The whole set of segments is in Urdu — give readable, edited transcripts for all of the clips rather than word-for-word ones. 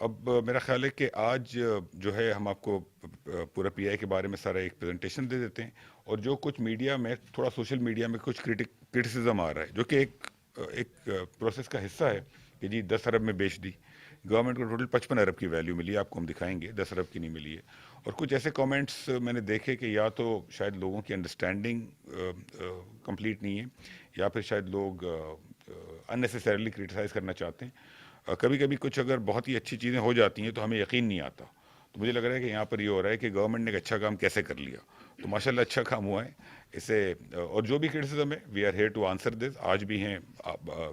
اب میرا خیال ہے کہ آج جو ہے ہم آپ کو پورا پی آئی کے بارے میں سارا ایک پریزنٹیشن دے دیتے ہیں، اور جو کچھ میڈیا میں تھوڑا سوشل میڈیا میں کچھ کرٹیسزم آ رہا ہے جو کہ ایک پروسیس کا حصہ ہے کہ جی 10 ارب میں بیچ دی گورنمنٹ کو، ٹوٹل 55 ارب کی ویلیو ملی ہے، آپ کو ہم دکھائیں گے 10 ارب کی نہیں ملی ہے. اور کچھ ایسے کامنٹس میں نے دیکھے کہ یا تو شاید لوگوں کی انڈرسٹینڈنگ کمپلیٹ نہیں ہے، یا پھر شاید لوگ اننیسیسریلی کرٹیسائز کرنا چاہتے ہیں. کبھی کبھی کچھ اگر بہت ہی اچھی چیزیں ہو جاتی ہیں تو ہمیں یقین نہیں آتا، تو مجھے لگ رہا ہے کہ یہاں پر یہ ہو رہا ہے کہ گورنمنٹ نے ایک اچھا کام کیسے کر لیا. تو ماشاءاللہ اچھا کام ہوا ہے اسے. اور جو بھی کرٹیسزم ہے we are here to answer this, آج بھی ہیں،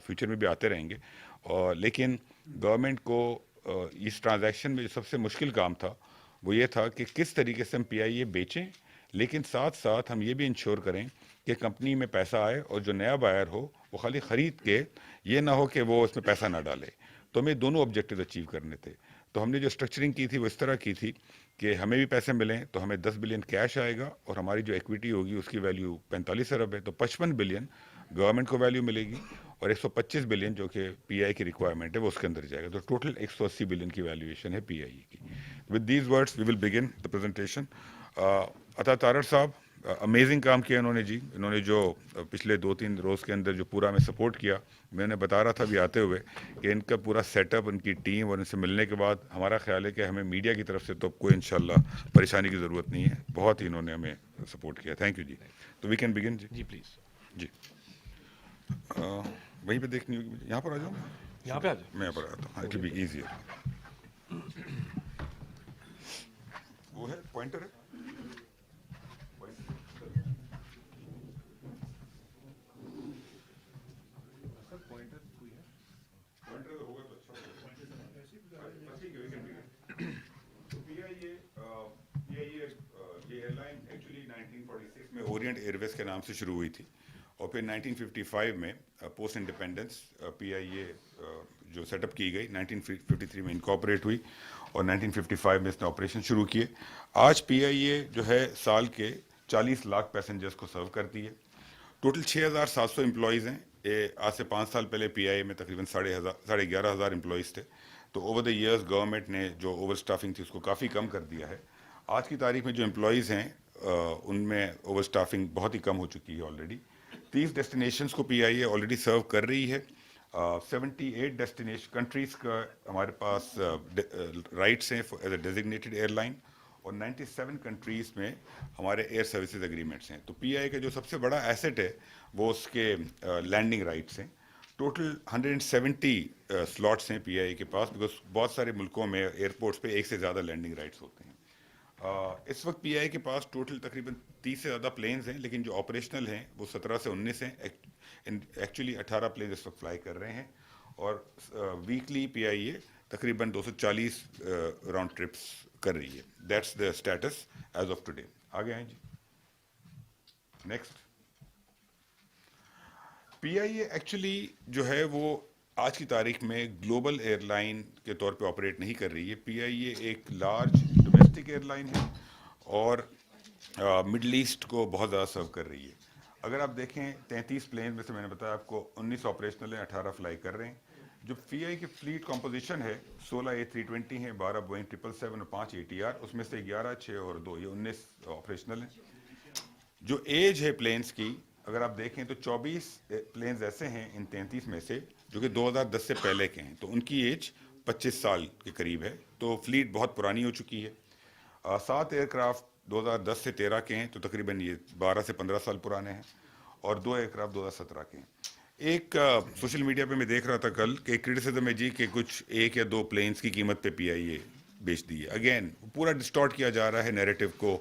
فیوچر میں بھی آتے رہیں گے. اور لیکن گورنمنٹ کو اس ٹرانزیکشن میں جو سب سے مشکل کام تھا وہ یہ تھا کہ کس طریقے سے ہم پی آئی اے بیچیں، لیکن ساتھ ساتھ ہم یہ بھی انشور کریں کہ کمپنی میں پیسہ آئے اور جو نیا بائر ہو وہ خالی خرید کے یہ نہ ہو کہ وہ اس میں پیسہ نہ ڈالے. تو ہمیں دونوں آبجیکٹیو اچیو کرنے تھے. تو ہم نے جو اسٹرکچرنگ کی تھی وہ اس طرح کی تھی کہ ہمیں بھی پیسے ملیں تو ہمیں 10 بلین کیش آئے گا، اور ہماری جو ایکویٹی ہوگی اس کی ویلیو 45 ارب ہے، تو 55 بلین گورنمنٹ کو ویلیو ملے گی، اور 125 بلین جو کہ پی آئی کی ریکوائرمنٹ ہے وہ اس کے اندر جائے گا. تو ٹوٹل 180 بلین کی ویلیویشن ہے پی آئی کی. With these words we will begin the presentation. Ata Tarar صاحب امیزنگ کام کیا انہوں نے جی. انہوں نے جو پچھلے 2-3 روز کے اندر جو پورا ہمیں سپورٹ کیا، میں نے بتا رہا تھا بھی آتے ہوئے کہ ان کا پورا سیٹ اپ، ان کی ٹیم، اور ان سے ملنے کے بعد ہمارا خیال ہے کہ ہمیں میڈیا کی طرف سے تو کوئی انشاءاللہ پریشانی کی ضرورت نہیں ہے. بہت ہی انہوں نے ہمیں سپورٹ کیا. تھینک یو جی. تو we can begin G. G please جی وہیں پہ دیکھنی ہوگی مجھے. یہاں پر آ جاؤں یہاں پہ آ جائیں. میں یہاں پر آتا ہوں. It will be easier. وہ ہے پوائنٹر ہے. اورینٹ ایئر ویز کے نام سے شروع ہوئی تھی، اور پھر 1955 میں پوسٹ انڈیپینڈنس پی آئی اے جو سیٹ اپ کی گئی 1953 میں انکارپوریٹ ہوئی، اور 1955 میں اس نے آپریشن شروع کیے. آج پی آئی اے جو ہے سال کے 40 لاکھ پیسنجرز کو سرو کرتی ہے. ٹوٹل 6,700 امپلائیز ہیں. آج سے 5 سال پہلے پی آئی اے میں تقریباً 11,500 امپلائیز تھے. تو اوور دا ایئرز گورنمنٹ نے جو اوور اسٹافنگ تھی اس کو کافی کم کر دیا ہے. آج کی تاریخ میں جو امپلائیز ہیں ان میں اوور اسٹافنگ بہت ہی کم ہو چکی ہے آلریڈی. 30 ڈیسٹینیشنس کو پی آئی اے آلریڈی سرو کر رہی ہے. 78 ڈیسٹینیشن کنٹریز کا ہمارے پاس رائٹس ہیں ایز اے ڈیزگنیٹڈ ایئر لائن، اور 97 کنٹریز میں ہمارے ایئر سروسز ایگریمنٹس ہیں. تو پی آئی اے کا جو سب سے بڑا ایسٹ ہے وہ اس کے لینڈنگ رائٹس ہیں. ٹوٹل 170 سلاٹس ہیں پی آئی اے کے پاس، بیکاز بہت سارے ملکوں میں ایئرپورٹس پہ ایک سے زیادہ لینڈنگ رائٹس ہوتے ہیں. اس وقت پی آئی کے پاس ٹوٹل تقریباً 30 سے زیادہ پلینز ہیں، لیکن جو آپریشنل ہیں وہ 17 سے 19 ہیں. ایکچولی 18 پلینز اس وقت فلائی کر رہے ہیں، اور ویکلی پی آئی اے تقریباً 240 راؤنڈ ٹرپس کر رہی ہے. That's the status as of today. آگے آئیں جی. Next. P I a actually جو ہے وہ آج کی تاریخ میں گلوبل ایئر لائن کے طور پہ آپریٹ نہیں کر رہی ہے. پی آئی اے ایک لارج ڈومیسٹک ایئر لائن ہے، اور مڈل ایسٹ کو بہت زیادہ سرو کر رہی ہے. اگر آپ دیکھیں 33 پلین میں سے میں نے بتایا آپ کو 19 آپریشنل ہیں، 18 فلائی کر رہے ہیں. جو پی آئی کی فلیٹ کمپوزیشن ہے 16 A320 ہیں، 12 بوئنگ 777 اور 5 ATR، اس میں سے 11 6 اور 2 یہ 19 آپریشنل ہیں. جو ایج ہے پلینس کی اگر آپ دیکھیں تو 24 پلینز ایسے ہیں ان 33 میں سے جو کہ 2010 سے پہلے کے ہیں، تو ان کی ایج 25 سال کے قریب ہے. تو فلیٹ بہت پرانی ہو چکی ہے. 7 ایئر کرافٹ 2010 سے 13 کے ہیں، تو تقریباً یہ 12 سے 15 سال پرانے ہیں، اور 2 ایئر کرافٹ 2017 کے ہیں. ایک سوشل میڈیا پہ میں دیکھ رہا تھا کل کہ کرٹیسزم ہے جی کہ کچھ 1 یا 2 پلینس کی قیمت پہ پی آئی اے بیچ دی ہے. اگین پورا ڈسٹارٹ کیا جا رہا ہے نیریٹو کو،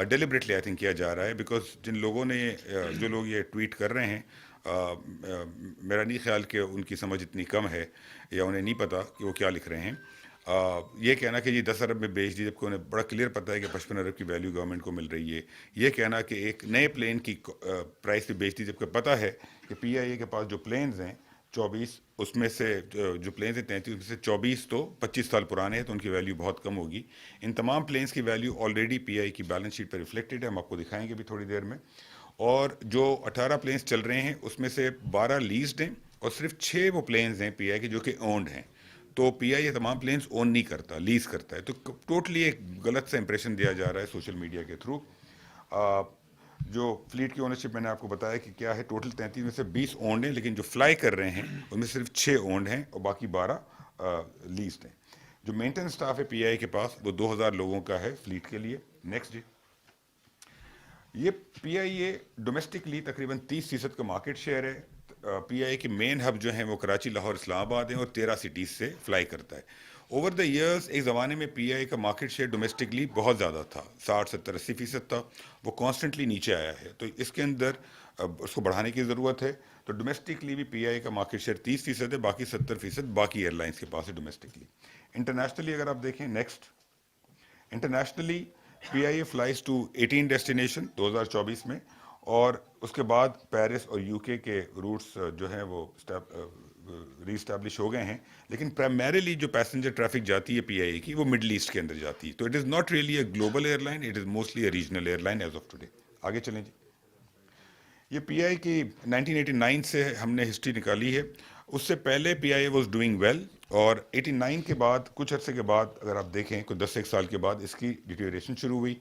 ڈیلیبریٹلی آئی تھنک کیا جا رہا ہے، بیکاز جن لوگوں نے جو لوگ یہ ٹویٹ کر رہے ہیں میرا نہیں خیال کہ ان کی سمجھ اتنی کم ہے، یا انہیں نہیں پتہ کہ وہ کیا لکھ رہے ہیں. یہ کہنا کہ یہ 10 ارب میں بیچ دی جبکہ انہیں بڑا کلیئر پتہ ہے کہ 55 ارب کی ویلیو گورنمنٹ کو مل رہی ہے. یہ کہنا کہ ایک نئے پلین کی پرائس پہ بیچ دی جبکہ پتہ ہے کہ پی آئی اے کے پاس جو پلینز ہیں 24 اس میں سے جو پلینز ہیں 33 میں سے 24 تو 25 سال پرانے ہیں، تو ان کی ویلیو بہت کم ہوگی. ان تمام پلینز کی ویلیو آلریڈی پی آئی کی بیلنس شیٹ پر ریفلیکٹڈ ہے، ہم آپ کو دکھائیں گے بھی تھوڑی دیر میں. اور جو 18 پلینز چل رہے ہیں اس میں سے 12 لیزڈ ہیں، اور صرف 6 وہ پلینز ہیں پی آئی کے جو کہ اونڈ ہیں. تو پی آئی اے تمام پلینس اون نہیں کرتا, لیز کرتا ہے. تو ٹوٹلی ایک غلط سا امپریشن دیا جا رہا ہے سوشل میڈیا کے تھرو. جو فلیٹ کی اونرشپ میں نے آپ کو بتایا کہ کیا ہے, ٹوٹل 33 میں سے 20 اونڈ ہیں, لیکن جو فلائی کر رہے ہیں ان میں صرف 6 اونڈ ہیں اور باقی 12 لیزڈ ہیں. جو مینٹیننس اسٹاف ہے پی آئی کے پاس وہ 2000 لوگوں کا ہے فلیٹ کے لیے. نیکسٹ جی. یہ پی آئی اے ڈومیسٹکلی تقریباً 30% کا مارکیٹ شیئر ہے. پی آئی اے کے مین ہب جو ہیں وہ کراچی, لاہور, اسلام آباد ہیں اور 13 سٹیز سے فلائی کرتا ہے. اوور دا ایئرس ایک زمانے میں پی آئی اے کا مارکیٹ شیئر ڈومیسٹکلی بہت زیادہ تھا, 60-70-80% تھا. وہ کانسٹنٹلی نیچے آیا ہے, تو اس کے اندر اس کو بڑھانے کی ضرورت ہے. تو ڈومیسٹکلی بھی پی آئی اے کا مارکیٹ شیئر 30% ہے, باقی 70% باقی ایئر لائنس کے پاس ہے ڈومیسٹکلی. انٹرنیشنلی اگر آپ دیکھیں, next, internationally P I A flies to 18 destination 2024 میں, اور اس کے بعد پیرس اور یو کے روٹس جو ہیں وہ ری اسٹیبلش ہو گئے ہیں. لیکن پرائمریلی جو پیسنجر ٹریفک جاتی ہے پی آئی اے کی وہ مڈل ایسٹ کے اندر جاتی ہے. تو it is not really a global airline, it is mostly a regional airline as of today. آگے چلیں جی. یہ پی آئی کی 1989 سے ہم نے ہسٹری نکالی ہے. اس سے پہلے پی I a was doing well, اور 89 کے بعد کچھ عرصے کے بعد اگر آپ دیکھیں کوئی 10 ایک سال کے بعد اس کی ڈیٹیریشن شروع ہوئی.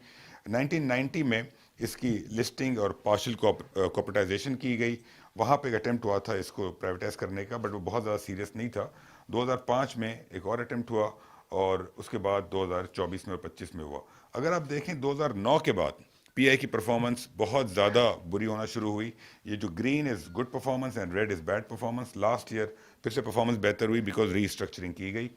1990 میں اس کی لسٹنگ اور پارشل کوپریٹائزیشن کی گئی. وہاں پہ ایک اٹیمپٹ ہوا تھا اس کو پرائیویٹائز کرنے کا, بٹ وہ بہت زیادہ سیریس نہیں تھا. 2005 میں ایک اور اٹیمپٹ ہوا, اور اس کے بعد 2024 میں اور 25 میں ہوا. اگر آپ دیکھیں 2009 کے بعد پی آئی کی پرفارمنس بہت زیادہ بری ہونا شروع ہوئی. یہ جو green is good performance and red is bad performance. Last year پھر سے پرفارمنس بہتر ہوئی بیکاز ری اسٹرکچرنگ کی گئی.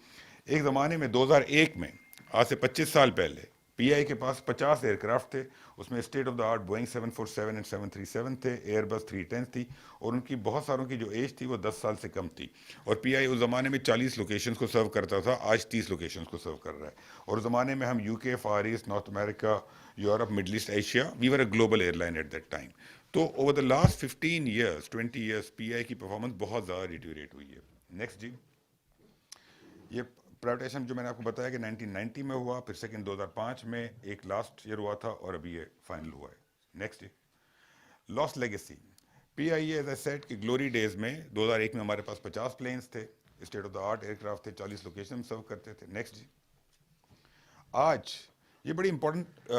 ایک زمانے میں 2001 میں, آج سے 25 سال پہلے, پی آئی کے پاس 50 ایئر کرافٹ تھے. اس میں state of the art Boeing 747 and 737 تھے, ایئر بس 310 تھی, اور ان کی بہت ساروں کی جو ایج تھی وہ 10 سال سے کم تھی. اور پی آئی اس زمانے میں 40 لوکیشنز کو سرو کرتا تھا, آج 30 لوکیشنز کو سرو کر رہا ہے. اور اس زمانے میں ہم UK, far east, north America, Europe, middle east, Asia, we were a global airline at that time. تو over the last 15 years 20 years پی آئی کی پرفارمنس بہت زیادہ ڈیٹیریٹ ہوئی ہے. نیکسٹ جی. یہ پرائیویٹائزیشن جو میں نے آپ کو بتایا کہ 1990 میں ہوا, پھر سیکنڈ 2005 میں, ایک لاسٹ ایئر ہوا تھا, اور ابھی یہ فائنل ہوا ہے. نیکسٹ جی. Last legacy. P I A as a set کہ گلوری ڈیز میں 2001 میں ہمارے پاس 50 پلینس تھے, state of the art aircraft تھے, 40 لوکیشن ہم سرو کرتے تھے. نیکسٹ جی. آج یہ بڑی امپورٹنٹ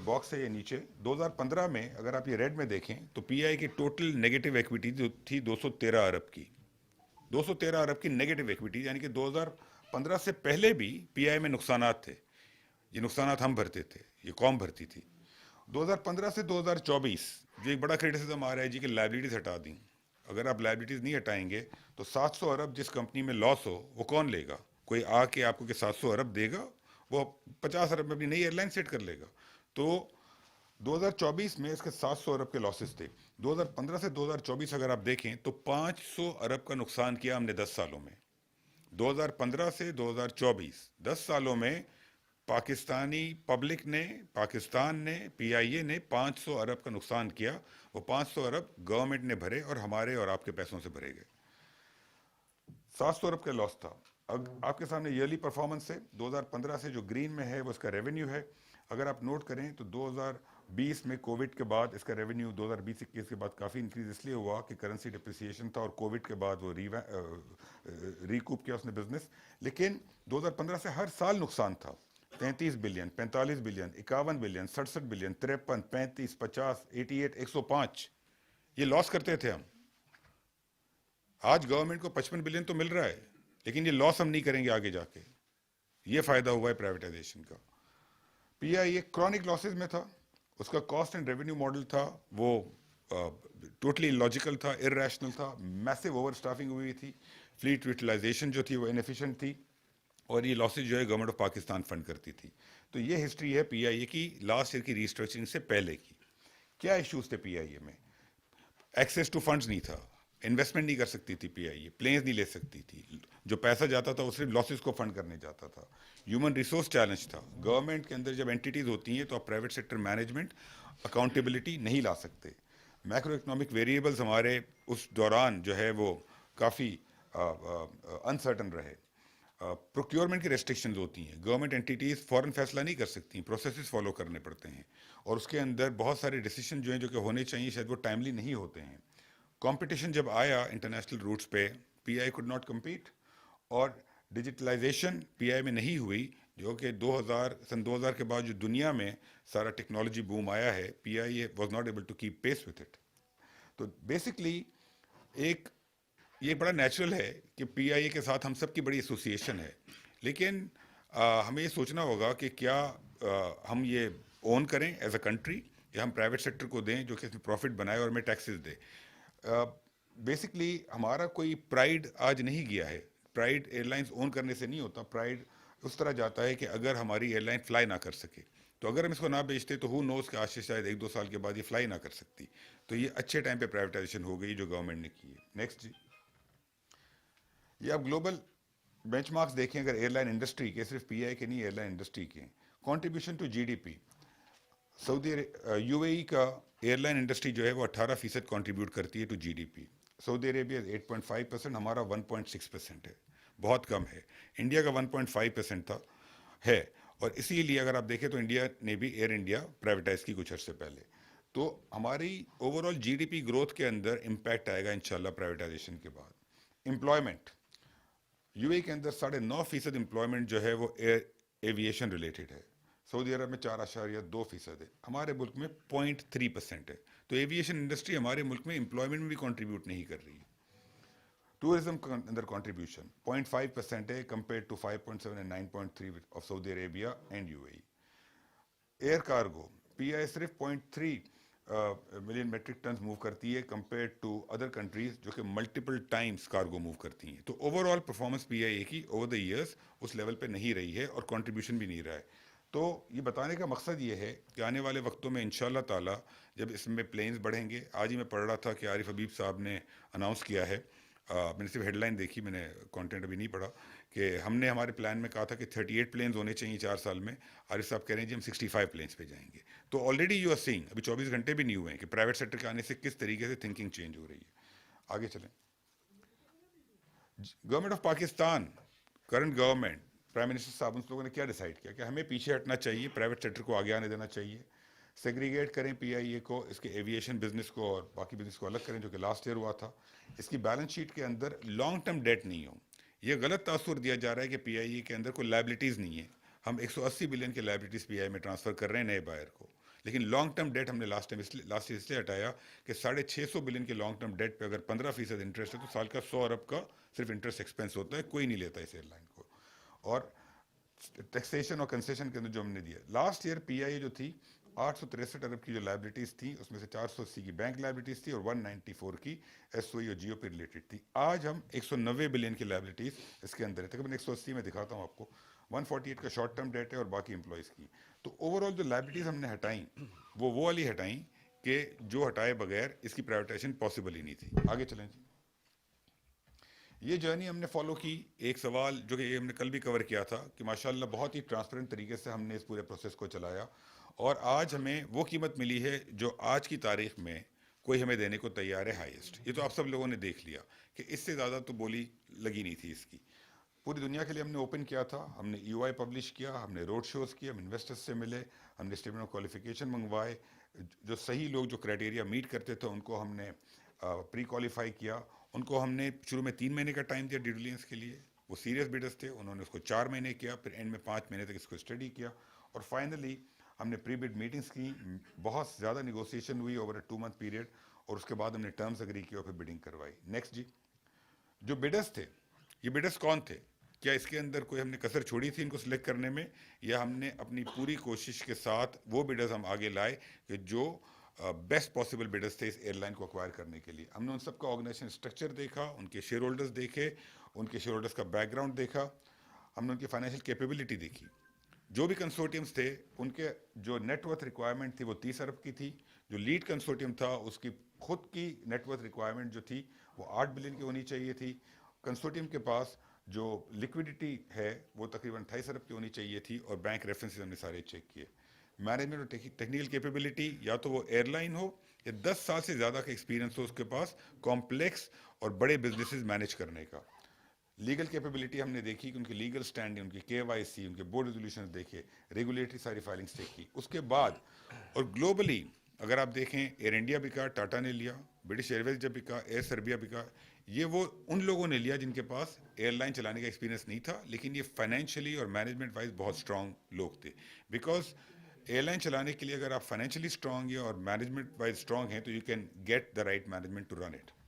باکس ہے یہ نیچے. 2015 میں اگر آپ یہ ریڈ میں دیکھیں تو پی آئی کی ٹوٹل نیگیٹو ایکویٹی جو تھی 213 ارب کی, 213 ارب کی نیگیٹو ایکویٹی, یعنی کہ 2015 سے پہلے بھی پی آئی میں نقصانات تھے. یہ نقصانات ہم بھرتے تھے, یہ قوم بھرتی تھی. 2015 سے 2024 جو ایک بڑا کریٹیسزم آ رہا ہے جی کہ لائبلٹیز ہٹا دیں. اگر آپ لائبلٹیز نہیں ہٹائیں گے تو 700 ارب جس کمپنی میں لاس ہو وہ کون لے گا؟ کوئی آ کے آپ کو کہ 700 ارب دے گا؟ وہ 50 ارب میں اپنی نئی ایئر لائن سیٹ کر لے گا. تو 2024 میں اس کے 700 ارب کے لاسز تھے. 2015 سے 2024 اگر آپ دیکھیں تو 500 ارب کا نقصان کیا ہم نے 10 سالوں میں. 2015 سے 2024 10 سالوں میں پاکستانی پبلک نے, پاکستان نے, پی آئی اے نے 500 ارب کا نقصان کیا. وہ 500 ارب گورنمنٹ نے بھرے اور ہمارے اور آپ کے پیسوں سے بھرے گئے. 700 ارب کا لاس تھا. اب آپ کے سامنے ایئرلی پرفارمنس ہے. 2015 سے جو گرین میں ہے وہ اس کا ریونیو ہے. اگر آپ نوٹ کریں تو 2020 میں کووڈ کے بعد اس کا ریونیو 2020-21 کے بعد کافی انکریز اس لیے ہوا کہ کرنسی ڈپریسیشن تھا, اور کووڈ کے بعد وہ ریکوپ کیا اس نے بزنس. لیکن 2015 سے ہر سال نقصان تھا. 33 بلین, 45 بلین, 51 بلین, 67 بلین, 53, 35, 50, 88, 105 یہ لاس کرتے تھے ہم. آج گورنمنٹ کو 55 بلین تو مل رہا ہے, لیکن یہ لاس ہم نہیں کریں گے آگے جا کے. یہ فائدہ ہوا ہے پرائیویٹائزیشن کا. پی آئی اے کرونک لاسز میں تھا. اس کا کاسٹ اینڈ ریونیو ماڈل تھا وہ ٹوٹلی لاجیکل تھا, ار ریشنل تھا, میسو اوور اسٹافنگ ہوئی تھی, فلیٹ یوٹیلائزیشن جو تھی وہ انیفیشینٹ تھی, اور یہ لاسز جو ہے گورنمنٹ آف پاکستان فنڈ کرتی تھی. تو یہ ہسٹری ہے پی آئی اے کی لاسٹ ایئر کی ریسٹرکچرنگ سے پہلے کی. کیا ایشوز تھے پی آئی اے میں؟ ایکسیس ٹو فنڈز نہیں تھا, انویسٹمنٹ نہیں کر سکتی تھی پی آئی اے, پلینز نہیں لے سکتی تھی, جو پیسہ جاتا تھا وہ صرف لاسز کو فنڈ کرنے جاتا تھا. ہیومن ریسورس چیلنج تھا. گورنمنٹ کے اندر جب اینٹیز ہوتی ہیں تو آپ پرائیویٹ سیکٹر مینجمنٹ اکاؤنٹیبلٹی نہیں لا سکتے. میکرو اکنامک ویریبلز ہمارے اس دوران جو ہے وہ کافی انسرٹن رہے. پروکیورمنٹ کی ریسٹرکشنز ہوتی ہیں, گورنمنٹ اینٹیز فوراً فیصلہ نہیں کر سکتی, پروسیسز فالو کرنے پڑتے ہیں, اور اس کے اندر بہت سارے ڈیسیشن جو ہیں جو کہ ہونے چاہیے شاید وہ ٹائملی نہیں ہوتے ہیں. کمپٹیشن جب آیا انٹرنیشنل روٹس پہ, پی آئی کوڈ ناٹ کمپیٹ, اور ڈیجیٹلائزیشن پی آئی میں نہیں ہوئی، جو کہ 2000 کے بعد جو دنیا میں سارا ٹیکنالوجی بوم آیا ہے، پی آئی was not able to keep pace with it. تو بیسکلی ایک یہ بڑا نیچرل ہے کہ پی آئی اے کے ساتھ ہم سب کی بڑی ایسوسیشن ہے، لیکن ہمیں یہ سوچنا ہوگا کہ کیا ہم یہ اون کریں ایز اے کنٹری، یا ہم پرائیویٹ سیکٹر کو دیں جو کہ اس میں پروفٹ بنائے اور ہمیں ٹیکسز دے. بیسکلی ہمارا کوئی پرائڈ آج نہیں گیا ہے. پرائڈ ایئر لائنس اون کرنے سے نہیں ہوتا. پرائڈ اس طرح جاتا ہے کہ اگر ہماری ایئر لائن فلائی نہ کر سکے تو اگر ہم اس کو نہ بیچتے تو ہو نوز کہ آج سے شاید 1-2 سال کے بعد یہ فلائی نہ کر سکتی. تو یہ اچھے ٹائم پہ پرائیویٹائزیشن ہو گئی جو گورنمنٹ نے کی ہے. نیکسٹ جی. یہ آپ گلوبل بینچ مارکس دیکھیں اگر ایئر لائن انڈسٹری کے، صرف پی آئی کے نہیں، ایئر لائن انڈسٹری کے contribution to G D P, Saudi UAE کا ایئر لائن انڈسٹری جو ہے وہ 18% کنٹریبیوٹ کرتی ہے ٹو جی ڈی پی. سعودی عربیہ 8.5%، ہمارا 1.6% ہے، بہت کم ہے. انڈیا کا 1.5% تھا ہے، اور اسی لیے اگر آپ دیکھیں تو انڈیا نے بھی ایئر انڈیا پرائیویٹائز کی کچھ عرصے پہلے. تو ہماری overall G D P growth کے اندر امپیکٹ آئے گا انشاءاللہ پرائیویٹائزیشن کے بعد. امپلائمنٹ یو اے کے اندر 9.5% امپلائمنٹ جو ہے وہ ایویشن ریلیٹڈ ہے. سعودی عرب میں 4.2% ہے، ہمارے ملک میں 0.3% ہے. تو ایویشن انڈسٹری ہمارے ملک میں امپلائمنٹ میں بھی کنٹریبیوٹ نہیں کر رہی ہے. ٹورزم کے اندر کنٹریبیوشن 0.5% ہے compare to 5.7 and 9.3 of Saudi Arabia and UAE. Air cargo PI صرف 0.3 ملین میٹرک ٹنز موو کرتی ہے کمپیئر ٹو ادر کنٹریز جو کہ ملٹیپل ٹائمز کارگو موو کرتی ہیں. تو over all performance P I A کی اوور دا ایئرس اس لیول پہ نہیں رہی ہے اور کنٹریبیوشن بھی نہیں رہا ہے. تو یہ بتانے کا مقصد یہ ہے کہ آنے والے وقتوں میں انشاءاللہ تعالی جب اس میں پلینز بڑھیں گے، آج ہی میں پڑھ رہا تھا کہ عارف حبیب صاحب نے اناؤنس کیا ہے، میں نے صرف ہیڈ لائن دیکھی، میں نے کانٹینٹ ابھی نہیں پڑھا، کہ ہم نے ہمارے پلان میں کہا تھا کہ 38 پلینز ہونے چاہیے 4 سال میں. عارف صاحب کہہ رہے ہیں جی ہم 65 پلینز پہ جائیں گے. تو آلریڈی یو آر سینگ، ابھی 24 گھنٹے بھی نہیں ہوئے ہیں کہ پرائیویٹ سیکٹر کے آنے سے کس طریقے سے تھنکنگ چینج ہو رہی ہے. آگے چلیں. Government of Pakistan, current government, prime minister صاحب ان لوگوں نے کیا ڈیسائیڈ کیا کہ ہمیں پیچھے ہٹنا چاہیے، پرائیویٹ سیکٹر کو آگے آنے دینا چاہیے. سیگریگیٹ کریں پی آئی اے کو، اس کے ایویشن بزنس کو اور باقی بزنس کو الگ کریں جو کہ لاسٹ ایئر ہوا تھا. اس کی بیلنس شیٹ کے اندر لانگ ٹرم ڈیٹ نہیں ہو. یہ غلط تاثر دیا جا رہا ہے کہ پی آئی اے کے اندر کوئی لائبلٹیز نہیں ہے. ہم 180 بلین کے لائبلٹیز پی آئی میں ٹرانسفر کر رہے ہیں نئے بائر کو، لیکن لانگ ٹرم ڈیٹ ہم نے لاسٹ ایئر اس لیے ہٹایا کہ 650 بلین کے لانگ ٹرم ڈیٹ پہ اگر 15% انٹرسٹ ہے تو سال کا 100 ارب کا صرف انٹرسٹ ایکسپینس ہوتا ہے، کوئی نہیں لیتا اس ایئر لائن کو. اور ٹیکسیشن اور کنسیشن کے اندر جو ہم نے دیا لاسٹ ایئر پی آئی اے جو تھی 863 ارب کی جو لائبلٹیز تھیں اس میں سے 480 کی بینک لائبلٹیز تھی اور 194 کی ایس او ای اور جیو پی ریلیٹڈ تھی. آج ہم 190 بلین کی لائبلٹیز اس کے اندر ہے، تقریباً 180 میں دکھاتا ہوں آپ کو. 148 کا شارٹ ٹرم ڈیٹ ہے اور باقی امپلائیز کی. تو اوور آل جو لائبلٹیز ہم نے ہٹائیں وہ والی ہٹائیں کہ جو ہٹائے بغیر اس کی پرائیویٹائزیشن پاسبل ہی نہیں تھی. آگے چلیں جی. یہ جرنی ہم نے فالو کی. ایک سوال جو کہ ہم نے کل بھی کور کیا تھا کہ ماشاءاللہ بہت ہی ٹرانسپیرنٹ طریقے سے ہم نے اس پورے پروسیس کو چلایا، اور آج ہمیں وہ قیمت ملی ہے جو آج کی تاریخ میں کوئی ہمیں دینے کو تیار ہے، ہائیسٹ. یہ تو آپ سب لوگوں نے دیکھ لیا کہ اس سے زیادہ تو بولی لگی نہیں تھی اس کی. پوری دنیا کے لیے ہم نے اوپن کیا تھا، ہم نے یو آئی پبلش کیا، ہم نے روڈ شوز کیا، ہم انویسٹرز سے ملے، ہم نے اسٹیٹمنٹ آف کوالیفیکیشن منگوائے. جو صحیح لوگ جو کرائٹیریا میٹ کرتے تھے ان کو ہم نے پری کوالیفائی کیا. ان کو ہم نے شروع میں 3 مہینے کا ٹائم دیا ڈیو ڈیلینس کے لیے. وہ سیریس بیڈرز تھے، انہوں نے اس کو 4 مہینے کیا، پھر اینڈ میں 5 مہینے تک اس کو اسٹڈی کیا، اور فائنلی ہم نے پری بڈ میٹنگس کی. بہت زیادہ نیگوسیشن ہوئی اوور اے 2 منتھ پیریڈ، اور اس کے بعد ہم نے ٹرمز اگری کیا اور پھر بڈنگ کروائی. نیکسٹ جی. جو بیڈرز تھے، یہ بیڈرز کون تھے؟ کیا اس کے اندر کوئی ہم نے کسر چھوڑی تھی ان کو سلیکٹ کرنے میں، یا ہم نے اپنی پوری کوشش کے ساتھ وہ بیڈرز ہم آگے لائے کہ جو بیسٹ پاسبل بیڈرز تھے اس ایئر لائن کو ایکوائر کرنے کے لیے؟ ہم نے ان سب کا آرگنائزیشن اسٹرکچر دیکھا، ان کے شیئر ہولڈرز دیکھے، ان کے شیئر ہولڈرز کا بیک گراؤنڈ دیکھا، ہم نے ان کی فائنینشیل کیپیبلٹی دیکھی. جو بھی کنسورٹیمز تھے ان کے جو نیٹ ورتھ ریکوائرمنٹ تھی وہ 30 ارب کی تھی. جو لیڈ کنسورٹیم تھا اس کی خود کی نیٹ ورتھ ریکوائرمنٹ جو تھی وہ 8 بلین کی ہونی چاہیے تھی. کنسورٹیم کے پاس جو لیکویڈیٹی ہے وہ تقریباً 28 ارب کی ہونی چاہیے تھی، اور بینک ریفرنسز ہم نے سارے چیک کیے. مینجمنٹ اور ٹیکنیکل کیپیبلٹی، یا تو وہ ایئر لائن ہو یا 10 سال سے زیادہ کا ایکسپیرینس ہو اس کے پاس کمپلیکس اور بڑے بزنسز مینیج کرنے کا. لیگل کیپیبلٹی ہم نے دیکھی کہ ان کی لیگل اسٹینڈنگ، ان کی کے وائی سی، ان کے بورڈ ریزولوشنز دیکھے، ریگولیٹری ساری فائلنگس چیک کی. اس کے بعد اور گلوبلی اگر آپ دیکھیں ایئر انڈیا بکا، ٹاٹا نے لیا، برٹش ایئر ویز جب بکا، ایئر سربیا بکا، یہ وہ ان لوگوں نے لیا جن کے پاس ایئر لائن چلانے کا ایکسپیرینس نہیں تھا، لیکن یہ فائنینشلی اور مینجمنٹ وائز بہت اسٹرانگ لوگ تھے. بیکاز ایئر لائن چلانے کے لیے اگر آپ فائنینشلی اسٹرانگ ہیں اور مینجمنٹ وائز اسٹرانگ ہیں تو you can get the right management to run it.